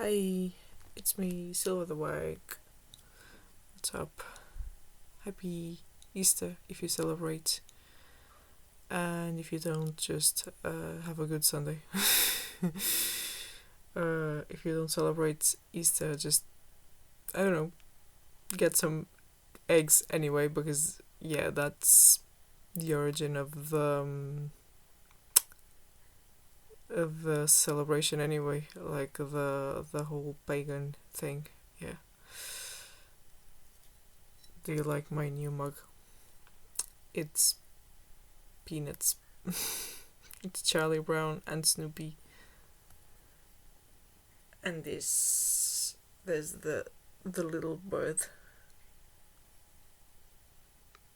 Hi, it's me, Silver the Wag. What's up? Happy Easter if you celebrate. And if you don't, just have a good Sunday. If you don't celebrate Easter, just, I don't know, get some eggs anyway, because, yeah, that's the origin of the celebration anyway, like the whole pagan thing. Yeah. Do you like my new mug? It's peanuts. It's Charlie Brown and Snoopy. And there's the little bird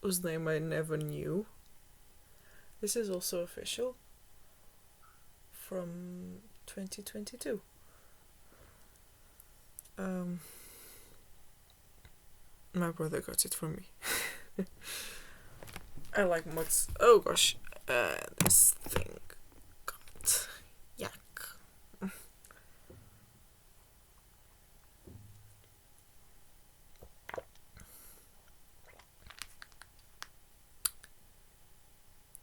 whose name I never knew. This is also official from 2022. My brother got it from me. I like mugs. Oh gosh, this thing got yuck.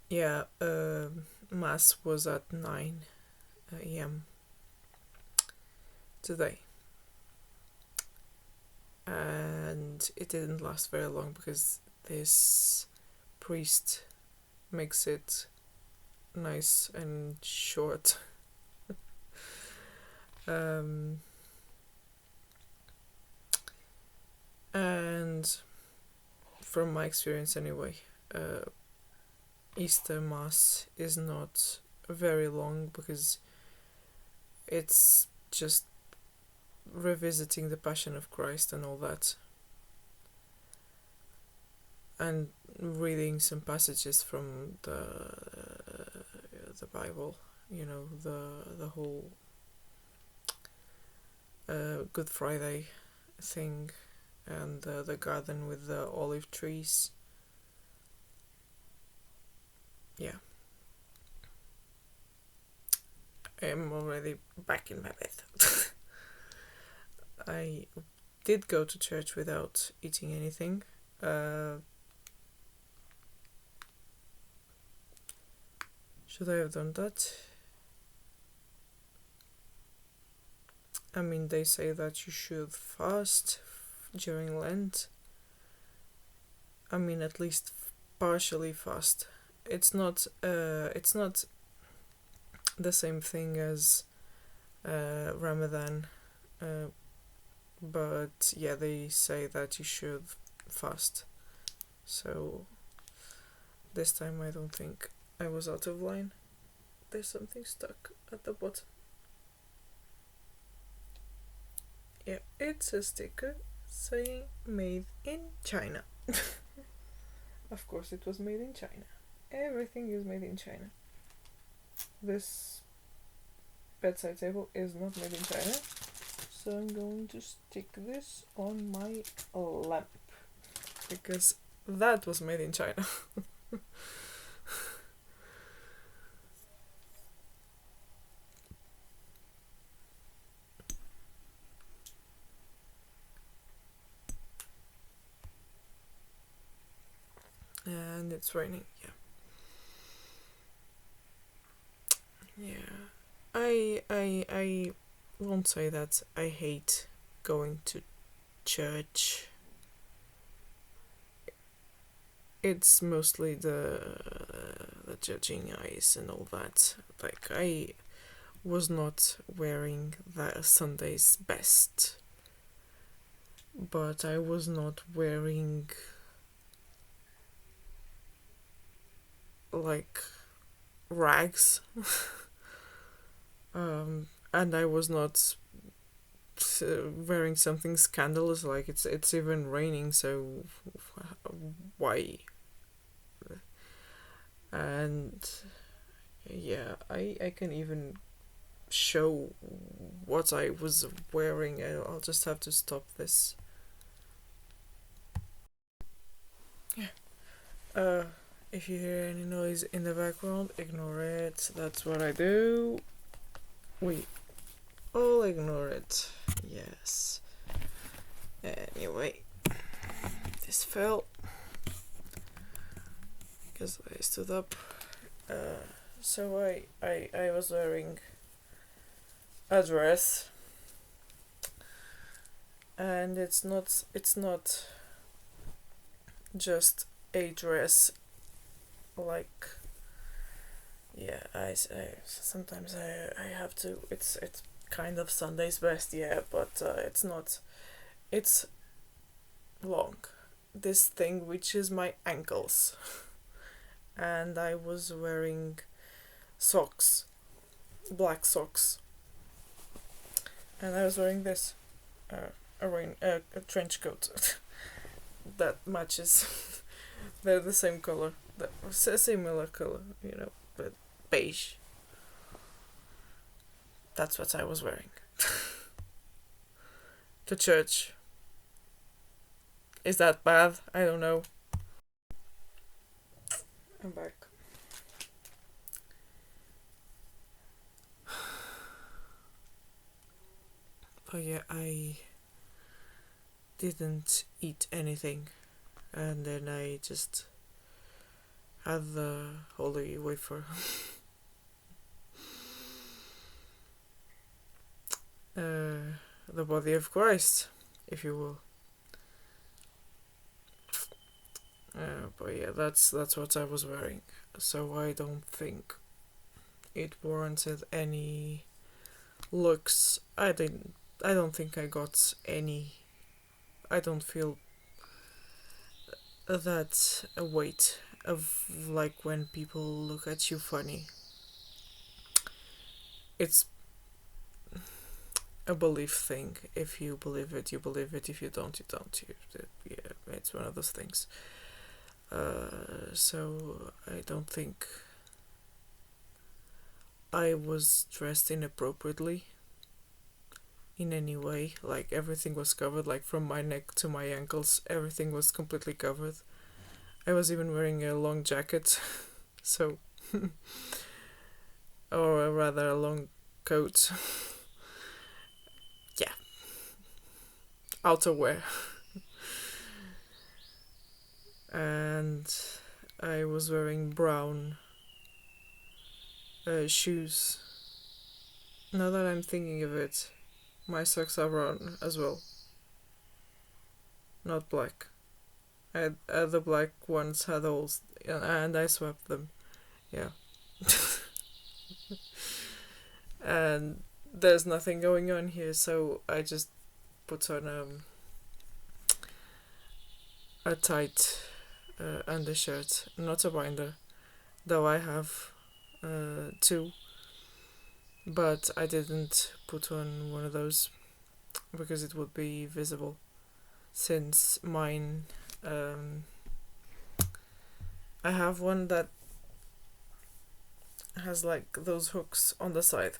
Yeah, mass was at 9 a.m. today. And it didn't last very long because this priest makes it nice and short. And from my experience anyway, Easter Mass is not very long because it's just revisiting the Passion of Christ and all that, and reading some passages from the Bible. You know, the whole Good Friday thing, and the garden with the olive trees. Yeah. I am already back in my bed. I did go to church without eating anything. Should I have done that? I mean, they say that you should fast during Lent. I mean, at least partially fast. It's not the same thing as Ramadan, but yeah, they say that you should fast. So this time I don't think I was out of line. There's something stuck at the bottom. Yeah, it's a sticker saying made in China. Of course it was made in China. Everything is made in China. This bedside table is not made in China, so I'm going to stick this on my lamp because that was made in China. And it's raining. Yeah. I won't say that I hate going to church. It's mostly the judging eyes and all that. Like, I was not wearing the Sunday's best, but I was not wearing like rags. And I was not wearing something scandalous, like it's even raining, so why? And yeah, I can even show what I was wearing. I'll just have to stop this. Yeah. If you hear any noise in the background, ignore it. That's what I do. Wait. I'll ignore it. Yes. Anyway, this fell because I stood up. So I was wearing a dress, and it's not just a dress. Like, yeah, I sometimes I have to. It's kind of Sunday's best, yeah, but it's not. It's long. This thing reaches my ankles, and I was wearing socks, black socks, and I was wearing this, a trench coat that matches. They're the same color, similar color, but beige. That's what I was wearing to church. Is that bad? I don't know. I'm back. But yeah, I didn't eat anything, and then I just had the holy wafer. The body of Christ, if you will. But yeah, that's what I was wearing. So I don't think it warranted any looks. I don't think I got any. I don't feel that weight of like when people look at you funny. It's a belief thing. If you believe it, you believe it. If you don't, you don't. Yeah, it's one of those things. So I don't think I was dressed inappropriately in any way. Like, everything was covered, like from my neck to my ankles, everything was completely covered. I was even wearing a long jacket, so or rather a long coat. Yeah, outerwear. And I was wearing brown shoes. Now that I'm thinking of it, my socks are brown as well, not black. The black ones had holes, and I swapped them. Yeah. And there's nothing going on here, so I just put on a tight undershirt, not a binder, though I have two, but I didn't put on one of those because it would be visible, since mine, I have one that has like those hooks on the side,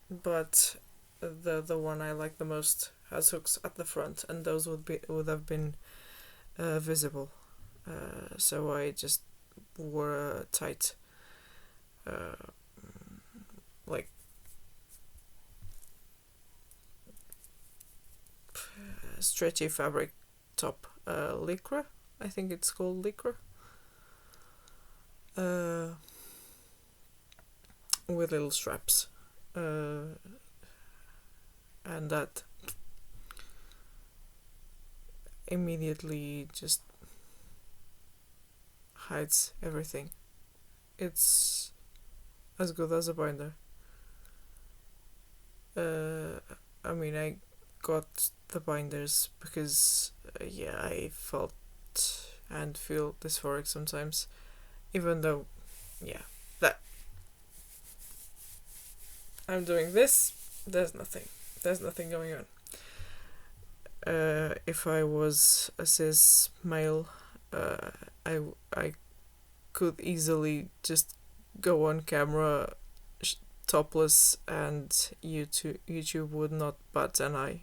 but the one I like the most has hooks at the front, and those would have been visible. So I just wore a tight, like stretchy fabric top, lycra. I think it's called lycra. With little straps, and that immediately just hides everything. It's as good as a binder. I mean, I got the binders because, yeah, I felt and feel dysphoric sometimes, even though, yeah, that I'm doing this, there's nothing going on. If I was a cis male, I could easily just go on camera topless, and YouTube would not bat an eye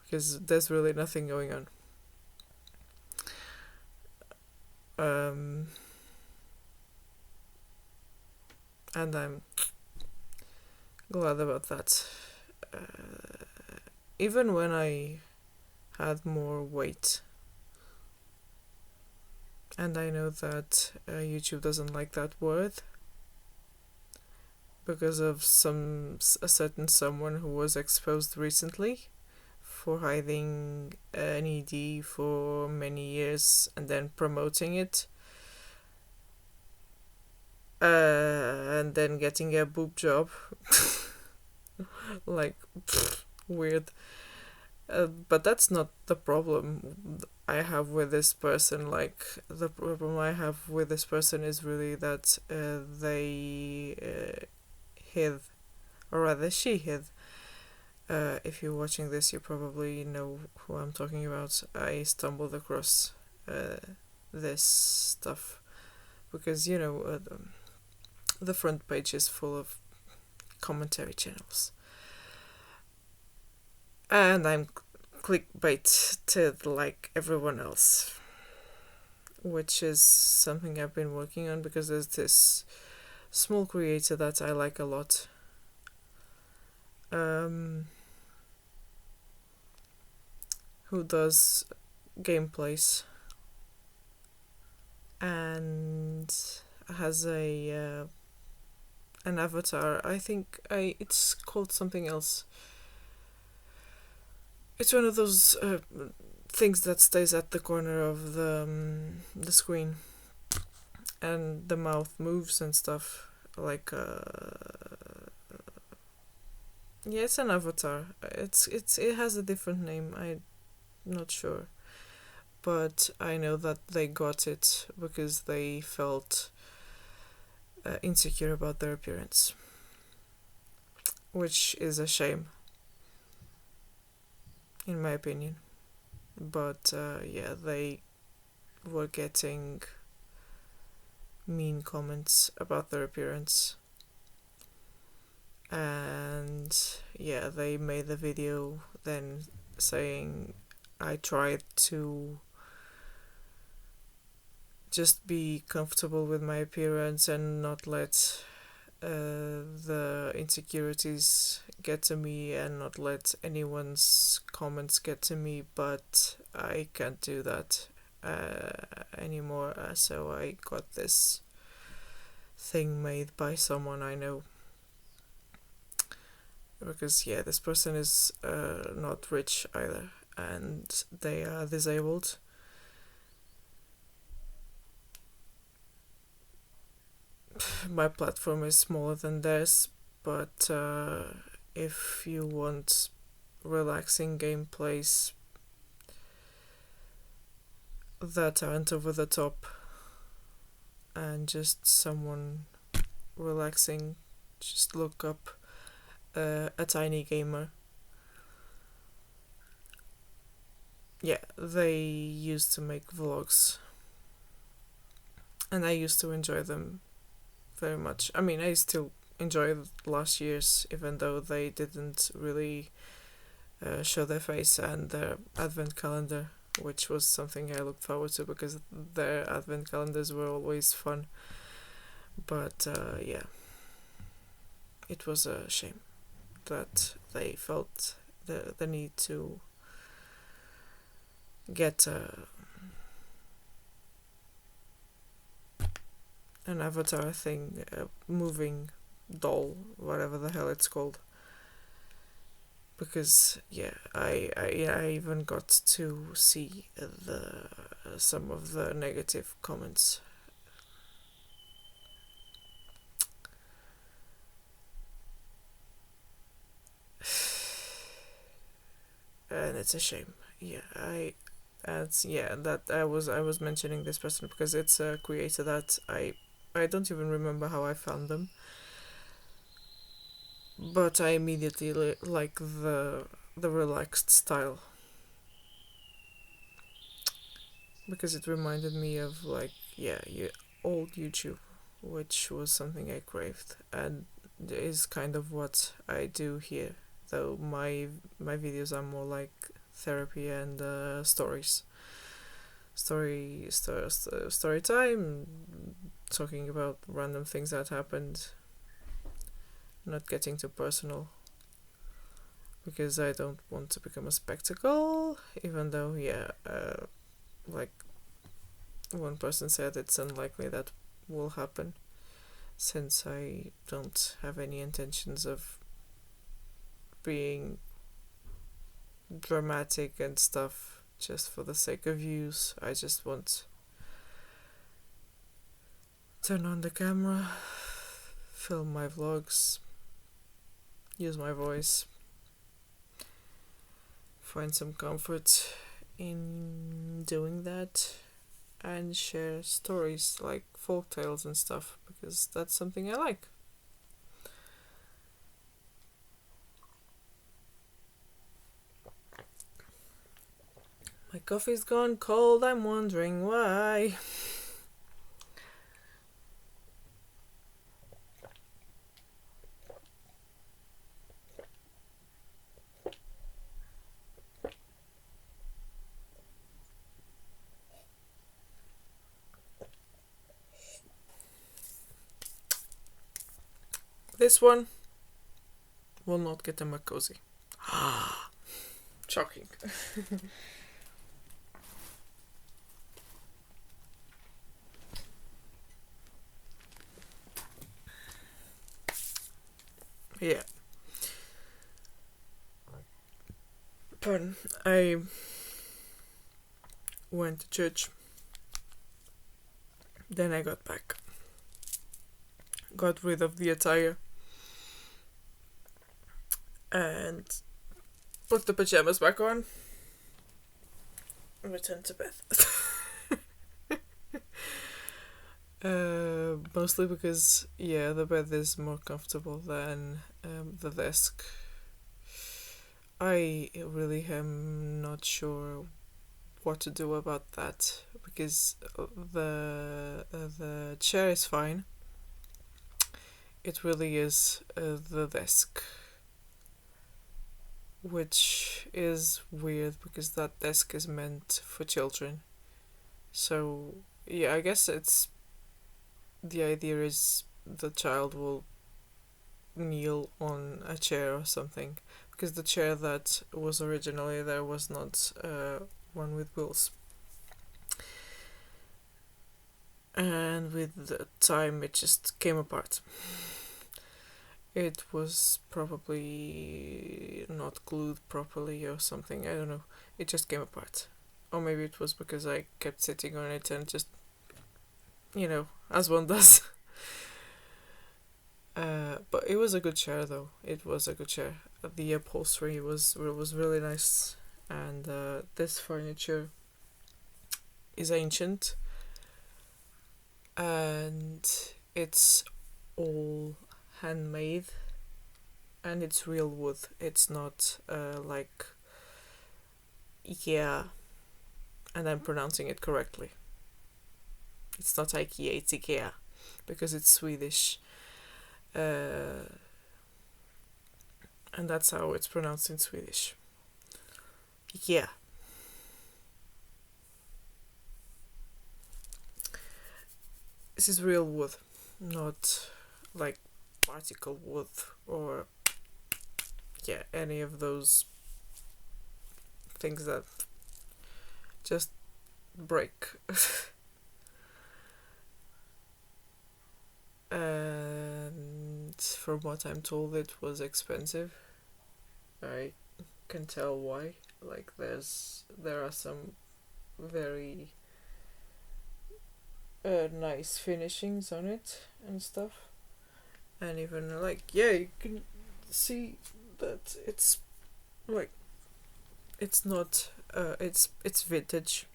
because there's really nothing going on. And glad about that. Even when I had more weight, and I know that YouTube doesn't like that word because of a certain someone who was exposed recently for hiding an ED for many years and then promoting it, and then getting a boob job. Like, weird. But that's not the problem I have with this person. Like, the problem I have with this person is really that they hid, or rather, she hid. If you're watching this, you probably know who I'm talking about. I stumbled across this stuff because, the front page is full of commentary channels. And I'm clickbaited like everyone else, which is something I've been working on because there's this small creator that I like a lot. Who does gameplays and has an avatar. I think it's called something else. It's one of those things that stays at the corner of the screen, and the mouth moves and stuff. Like yeah, it's an avatar. It has a different name. I'm not sure, but I know that they got it because they felt insecure about their appearance, which is a shame, in my opinion. But yeah, they were getting mean comments about their appearance, and yeah, they made the video then saying I tried to just be comfortable with my appearance and not let the insecurities get to me and not let anyone's comments get to me, but I can't do that anymore, so I got this thing made by someone I know. Because yeah, this person is not rich either, and they are disabled. My platform is smaller than theirs, but if you want relaxing gameplays that aren't over the top and just someone relaxing, just look up a tiny gamer. Yeah, they used to make vlogs, and I used to enjoy them very much. I mean, I still enjoy last year's, even though they didn't really show their face, and their advent calendar, which was something I looked forward to because their advent calendars were always fun. But yeah, it was a shame that they felt the need to get an avatar thing, a moving doll, whatever the hell it's called. Because yeah, I even got to see some of the negative comments. And it's a shame. Yeah, that I was mentioning this person because it's a creator that I don't even remember how I found them, but I immediately like the relaxed style because it reminded me of old YouTube, which was something I craved, and is kind of what I do here. Though my videos are more like therapy and story time, talking about random things that happened. not getting too personal, because I don't want to become a spectacle, even though, like one person said it's unlikely that will happen, since I don't have any intentions of being dramatic and stuff just for the sake of views. I just want to turn on the camera, film my vlogs, use my voice, find some comfort in doing that, and share stories like folk tales and stuff, because that's something I like. My coffee's gone cold, I'm wondering why. This one will not get a Makosi. Shocking. Yeah. Pardon. I went to church. Then I got back. Got rid of the attire. And put the pajamas back on. And returned to bed. Mostly because, the bed is more comfortable than the desk. I really am not sure what to do about that, because the chair is fine. It really is the desk, which is weird because that desk is meant for children. So I guess the idea is the child will kneel on a chair or something, because the chair that was originally there was not one with wheels. And with the time it just came apart. It was probably not glued properly or something, I don't know. It just came apart. Or maybe it was because I kept sitting on it and just, as one does. But it was a good chair though. It was a good chair. The upholstery was really nice, and this furniture is ancient, and it's all handmade, and it's real wood. It's not like IKEA, and I'm pronouncing it correctly. It's not IKEA, it's IKEA, because it's Swedish. And that's how it's pronounced in Swedish. IKEA. This is real wood, not like particle wood or any of those things that just break. And from what I'm told, it was expensive. I can tell why. Like there are some very nice finishings on it and stuff, and even you can see that it's like it's not it's vintage,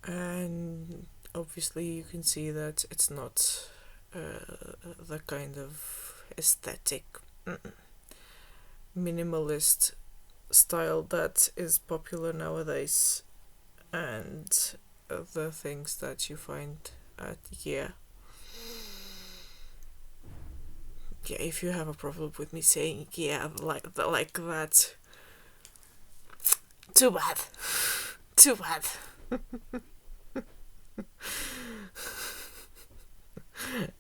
and obviously you can see that it's not the kind of aesthetic minimalist style that is popular nowadays, and the things that you find at IKEA. If you have a problem with me saying IKEA like that, too bad. Too bad.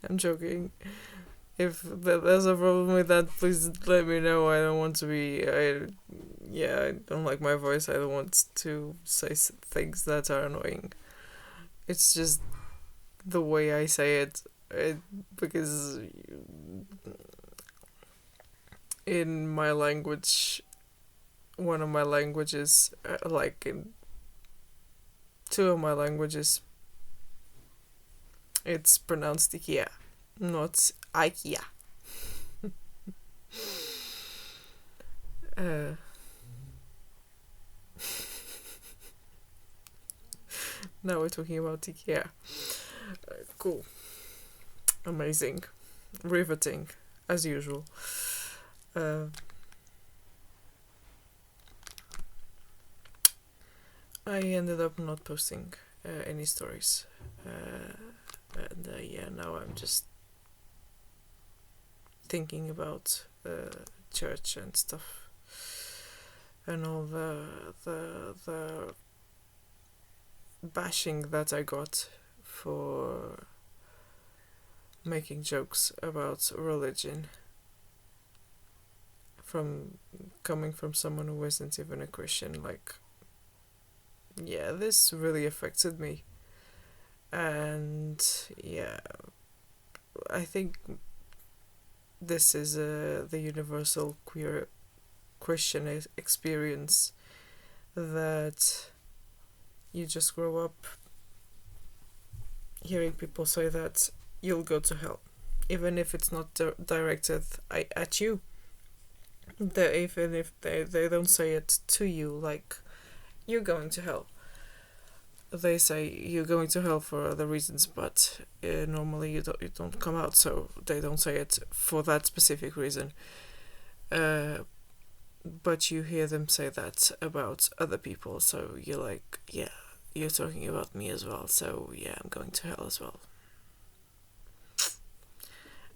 I'm joking. If there's a problem with that, please let me know. I don't want to be. I don't like my voice. I don't want to say things that are annoying. It's just the way I say it because in my language, one of my languages, like in two of my languages, it's pronounced IKEA, not IKEA. uh, now we're talking about IKEA. Cool. Amazing. Riveting, as usual. I ended up not posting any stories. Now I'm just thinking about church and stuff. And all the bashing that I got for making jokes about religion from coming from someone who wasn't even a Christian. Like, yeah, this really affected me. And yeah, I think this is the universal queer Christian experience, that you just grow up hearing people say that you'll go to hell, even if it's not directed at you. Even if they don't say it to you, like, you're going to hell. They say you're going to hell for other reasons, but normally you don't come out, so they don't say it for that specific reason. But you hear them say that about other people, so you're like, yeah, you're talking about me as well, so yeah, I'm going to hell as well.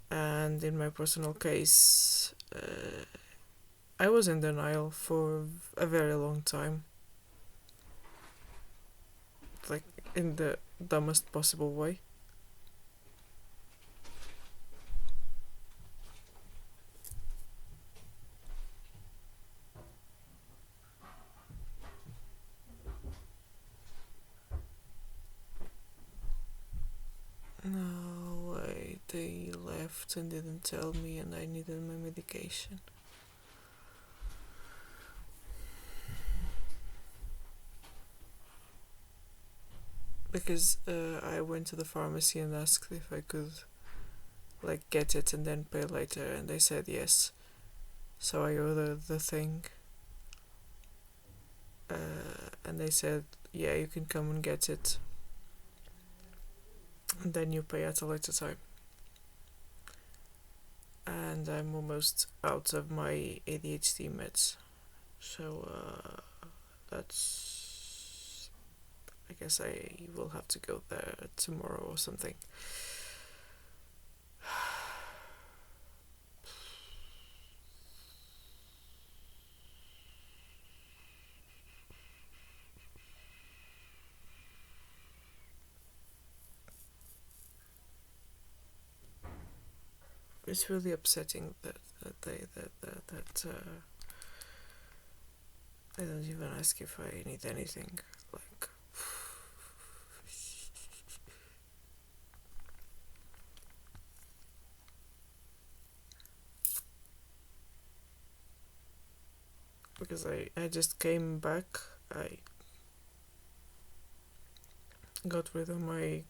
And in my personal case, I was in denial for a very long time, like in the dumbest possible way. No way, they left and didn't tell me, and I needed my medication. Because I went to the pharmacy and asked if I could like get it and then pay later, and they said yes. So I ordered the thing, and they said, yeah, you can come and get it, and then you pay at a later time. And I'm almost out of my ADHD meds, so that's, I guess I will have to go there tomorrow or something. It's really upsetting that they don't even ask if I need anything. Like, because I just came back. I got rid of my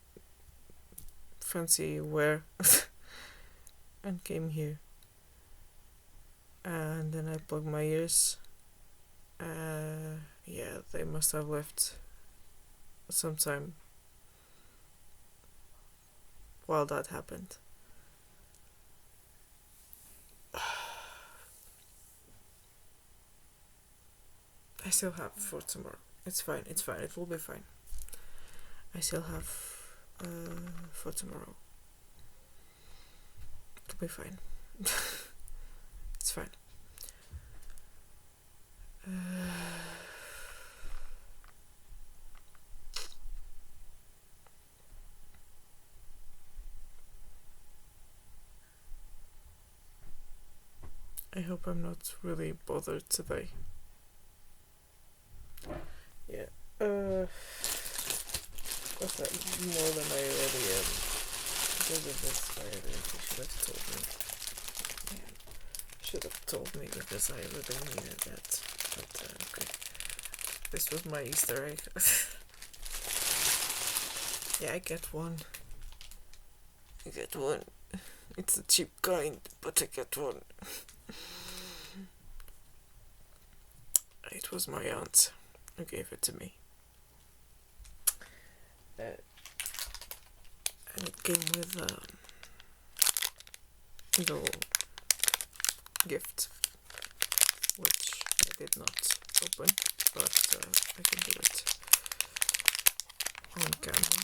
fancy wear and came here. And then I plugged my ears. Yeah, they must have left sometime while that happened. I still have for tomorrow. It's fine, it will be fine. I still have for tomorrow. It'll be fine. It's fine. I hope I'm not really bothered today. Yeah. What's that? More than I already am. Because of this, I really should have told me. Yeah. Should have told me because I really needed that. But okay. This was my Easter egg. Yeah, I get one. I get one. It's a cheap kind, but I get one. It was my aunt who gave it to me. And it came with a little gift, which I did not open, but I can do it on camera.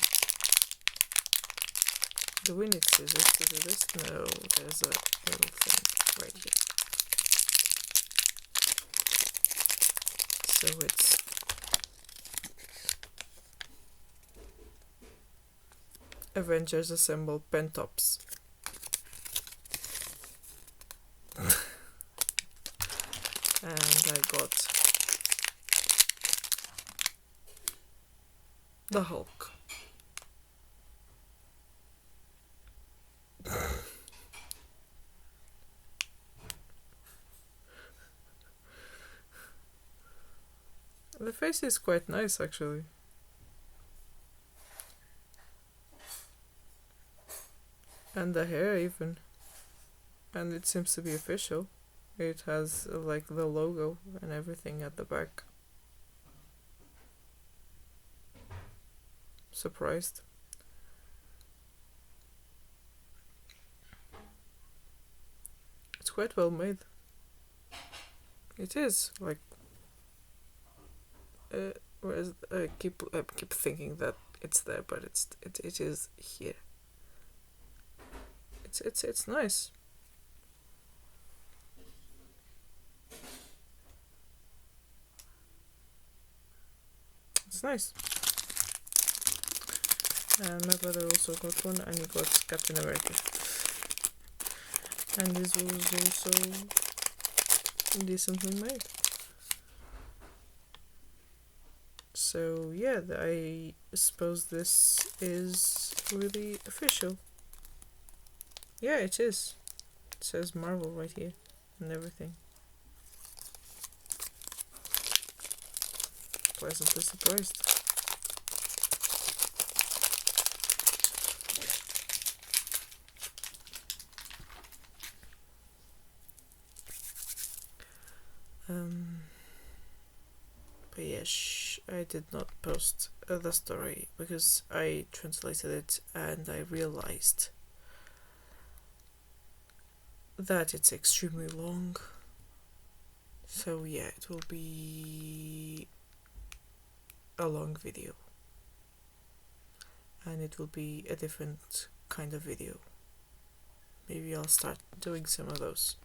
Do we need scissors to do this? No, there's a little thing right here. So it's Avengers Assemble Pentops. And I got the Hulk. The face is quite nice, actually. And the hair, even. And it seems to be official. It has like the logo and everything at the back. Surprised. It's quite well made. It is like. Whereas I keep thinking that it's there, but it is here. It's nice. It's nice. And my brother also got one, and he got Captain America. And this was also decently made. So yeah, I suppose this is really official. Yeah, it is. It says Marvel right here and everything. Pleasantly surprised. But yes, I did not post the story because I translated it and I realized that it's extremely long. So yeah, it will be a long video. And it will be a different kind of video. Maybe I'll start doing some of those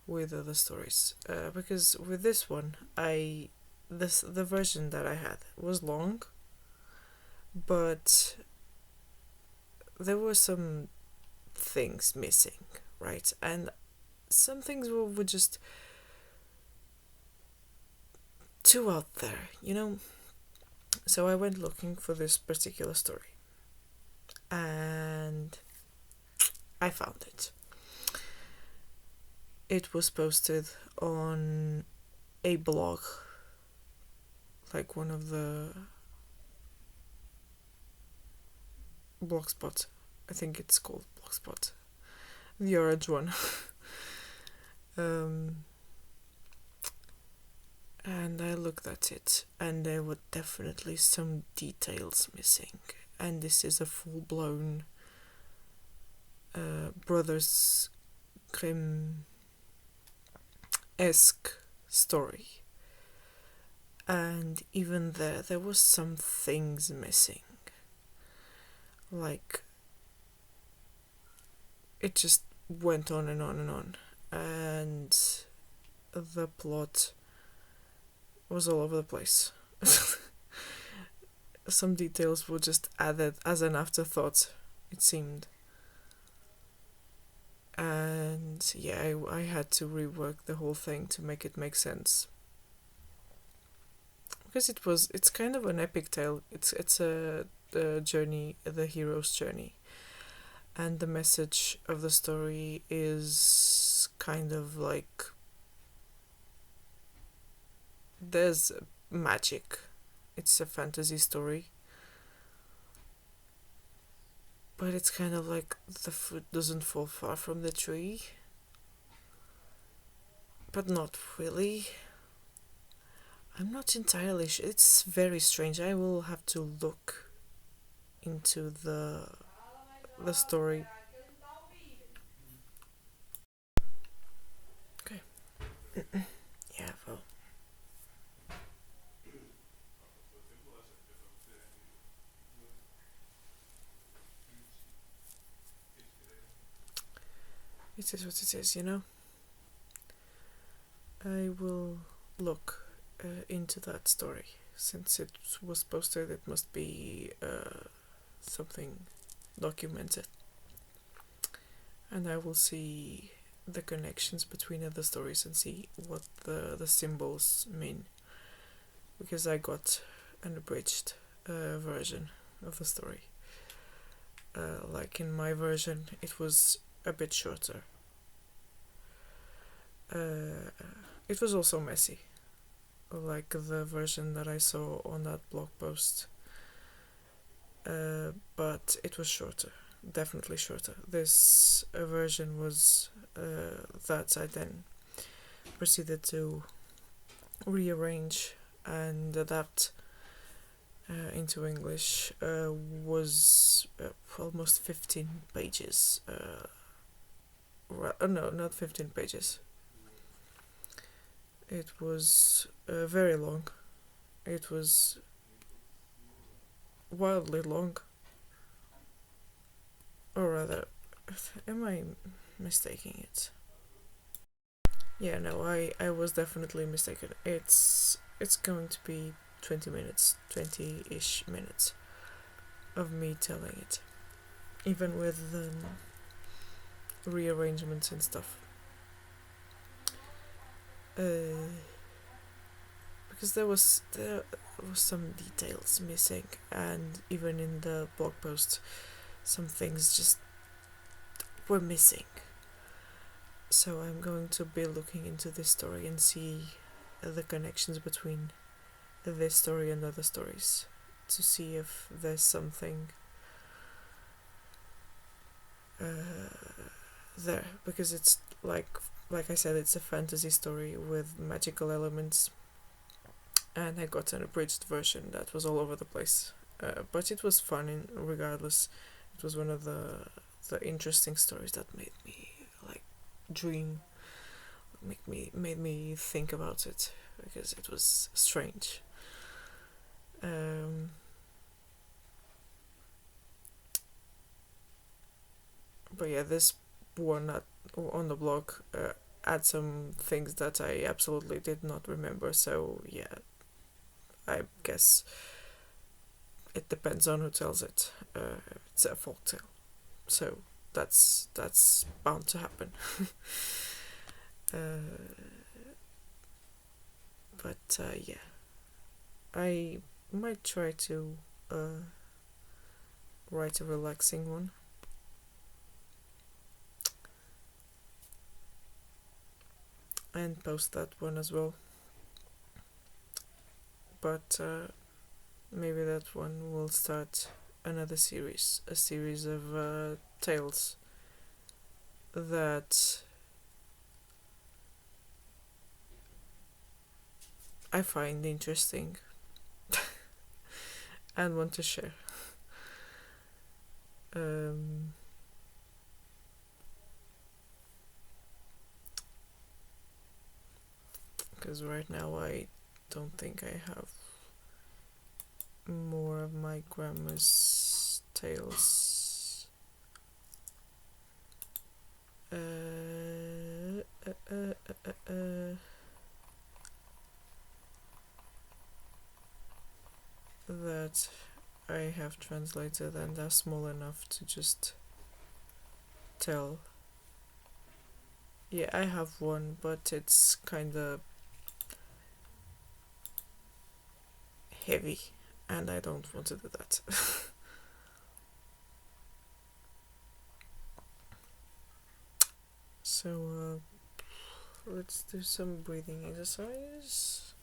with other stories. Because with this one, the version that I had was long, but there were some things missing, right? And some things were just too out there, you know? So I went looking for this particular story. And I found it. It was posted on a blog, like one of the Blogspot. I think it's called Blogspot. The orange one. And I looked at it, and there were definitely some details missing. And this is a full-blown Brothers Grimm-esque story. And even there was some things missing. Like, it just went on and on and on. And the plot was all over the place. Some details were just added as an afterthought, it seemed. And yeah, I had to rework the whole thing to make it make sense, because it's kind of an epic tale. It's a journey, the hero's journey, and the message of the story is kind of like there's magic. It's a fantasy story, but it's kind of like the fruit doesn't fall far from the tree, but not really. I'm not entirely sure. It's very strange. I will have to look into the story. Okay. Yeah, well. It is what it is, you know? I will look into that story. Since it was posted, it must be something documented. And I will see the connections between other stories and see what the symbols mean. Because I got an abridged version of the story. Like in my version, it was a bit shorter. It was also messy, like the version that I saw on that blog post. But it was shorter, definitely shorter. This version was that I then proceeded to rearrange and adapt into English. Was almost 15 pages. No, not 15 pages. It was very long. It was wildly long. Or rather, am I mistaking it? Yeah, no, I was definitely mistaken. It's going to be 20 minutes, 20-ish minutes of me telling it. Even with rearrangements and stuff. Because there was some details missing, and even in the blog post some things just were missing. So I'm going to be looking into this story and see the connections between this story and other stories, to see if there's something there, because it's like I said, it's a fantasy story with magical elements, and I got an abridged version that was all over the place. But it was fun regardless. It was one of the interesting stories that made me like dream, made me think about it, because it was strange. But yeah, this one on the blog had some things that I absolutely did not remember. So yeah, I guess it depends on who tells it. It's a folktale, so that's bound to happen. But yeah, I might try to write a relaxing one. And post that one as well. But maybe that one will start another series, a series of tales that I find interesting and want to share. Because right now I don't think I have more of my grandma's tales. That I have translated and are small enough to just tell Yeah, I have one, but it's kinda heavy, and I don't want to do that. So, let's do some breathing exercise.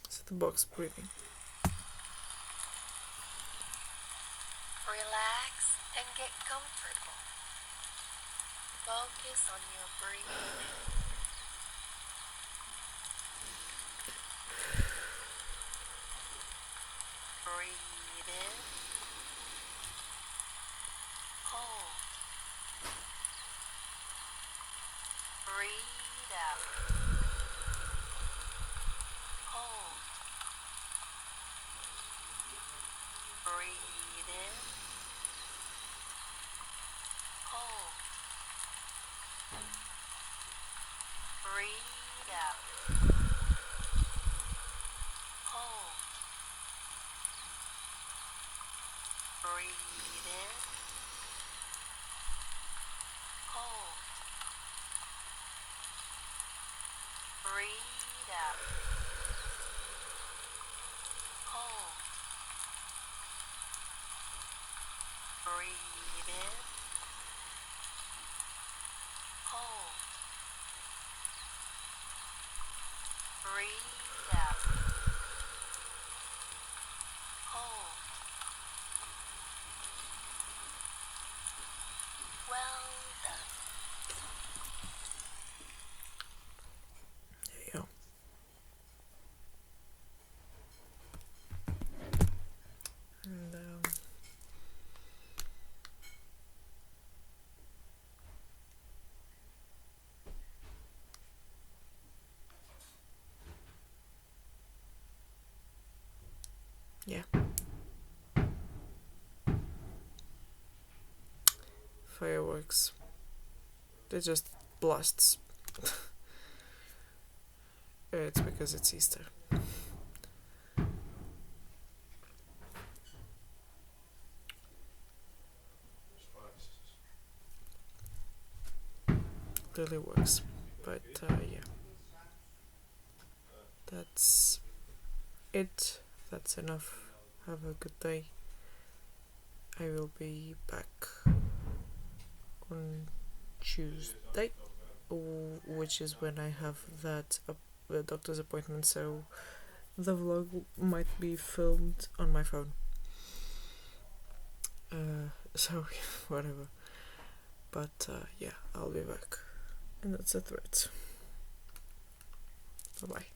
So the box breathing. Relax and get comfortable. Focus on your breathing. Breathe in. Hold. Breathe out. Hold. Breathe in. Hold. Breathe out. Hold. Breathe in. Hold. Breathe out. Hold. Breathe in. Hold. Breathe out. Hold. Well done. There you go. And yeah. Fireworks. They're just blasts. It's because it's Easter. Really works. But yeah. That's it. That's enough. Have a good day. I will be back on Tuesday, which is when I have that doctor's appointment, so the vlog might be filmed on my phone. So, whatever. But yeah, I'll be back. And that's a threat. Bye bye.